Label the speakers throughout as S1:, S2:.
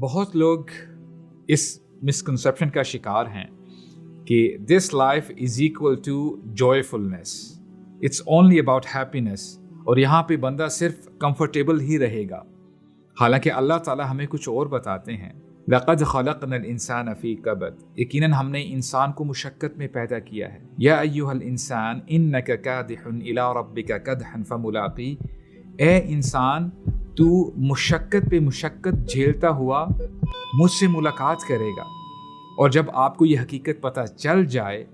S1: بہت لوگ اس مسکنسیپشن کا شکار ہیں کہ this life is equal to joyfulness, it's only about happiness, اور یہاں پہ بندہ صرف کمفرٹیبل ہی رہے گا. حالانکہ اللہ تعالیٰ ہمیں کچھ اور بتاتے ہیں. لقد خلقنا الانسان فی کبد، یقیناً ہم نے انسان کو مشقت میں پیدا کیا ہے. یا ایھا الانسان انک کادح الی ربک کدحا فملاقی، اے انسان تو مشقت پہ مشقت جھیلتا ہوا مجھ سے ملاقات کرے گا. اور جب آپ کو یہ حقیقت پتہ چل جائے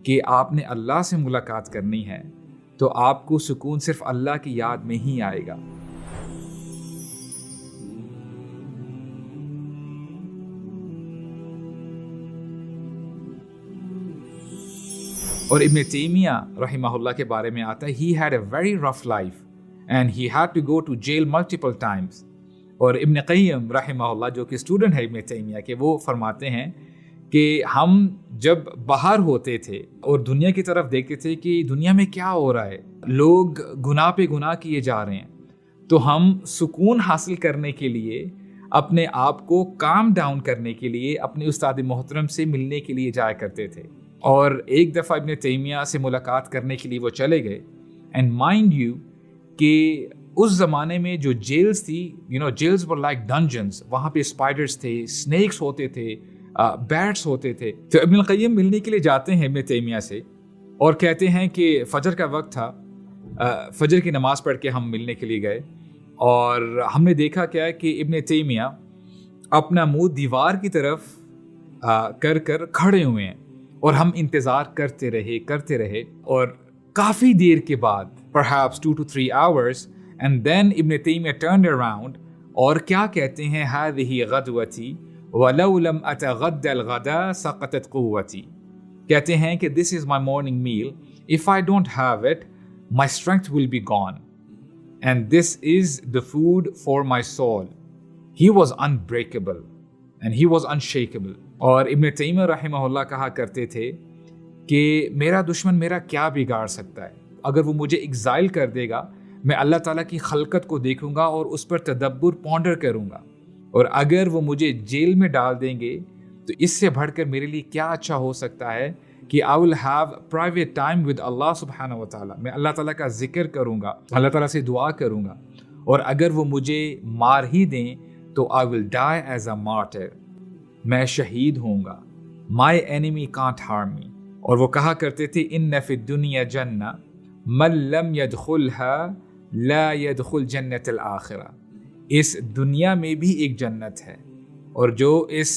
S1: کہ آپ نے اللہ سے ملاقات کرنی ہے تو آپ کو سکون صرف اللہ کی یاد میں ہی آئے گا. اور ابن تیمیہ رحمہ اللہ کے بارے میں آتا ہے he had a very rough life and he had to go to jail multiple times. اور ابن قیم رحمہ اللہ جو کہ اسٹوڈنٹ ہے ابن تیمیہ کے، وہ فرماتے ہیں کہ ہم جب باہر ہوتے تھے اور دنیا کی طرف دیکھتے تھے کہ دنیا میں کیا ہو رہا ہے، لوگ گناہ پہ گناہ کیے جا رہے ہیں، تو ہم سکون حاصل کرنے کے لیے، اپنے آپ کو کام ڈاؤن کرنے کے لیے اپنے استاد محترم سے ملنے کے لیے جایا کرتے تھے. اور ایک دفعہ ابن تیمیہ سے ملاقات کرنے کے لیے وہ چلے گئے. اینڈ مائنڈ یو کہ اس زمانے میں جو جیلز تھی، جیلز ور لائک ڈنجنز، وہاں پہ اسپائڈرز تھے، اسنیکس ہوتے تھے، بیٹس ہوتے تھے. تو ابن القیم ملنے کے لیے جاتے ہیں ابن تیمیہ سے اور کہتے ہیں کہ فجر کا وقت تھا، فجر کی نماز پڑھ کے ہم ملنے کے لیے گئے اور ہم نے دیکھا کیا کہ ابن تیمیہ اپنا منہ دیوار کی طرف کر کھڑے ہوئے ہیں اور ہم انتظار کرتے رہے اور کافی دیر کے بعد perhaps 2 to 3 hours and then ابن تیمیہ turned around اور کیا کہتے ہیں هذه غدوتي ولو لم اتغدى الغداء سقطت قوتي، کہتے ہیں کہ this is my morning meal, if I don't have it my strength will be gone and this is the food for my soul. He was unbreakable and he was unshakable. اور ابن تیمیہ رحمہ اللہ کہا کرتے تھے کہ میرا دشمن میرا کیا بگاڑ سکتا ہے، اگر وہ مجھے ایگزائل کر دے گا میں اللہ تعالیٰ کی خلقت کو دیکھوں گا اور اس پر تدبر پونڈر کروں گا، اور اگر وہ مجھے جیل میں ڈال دیں گے تو اس سے بڑھ کر میرے لیے کیا اچھا ہو سکتا ہے کہ I will have private time with Allah سبحانہ و تعالیٰ، میں اللہ تعالیٰ کا ذکر کروں گا، اللہ تعالیٰ سے دعا کروں گا، اور اگر وہ مجھے مار ہی دیں تو I will die as a martyr، میں شہید ہوں گا. My enemy can't harm me. اور وہ کہا کرتے تھے ان فی الدنیا جنہ من لم يدخلها لا يدخل جنت الآخرہ، اس دنیا میں بھی ایک جنت ہے اور جو اس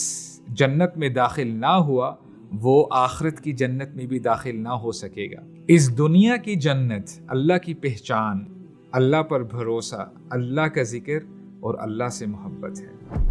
S1: جنت میں داخل نہ ہوا وہ آخرت کی جنت میں بھی داخل نہ ہو سکے گا. اس دنیا کی جنت اللہ کی پہچان، اللہ پر بھروسہ، اللہ کا ذکر اور اللہ سے محبت ہے.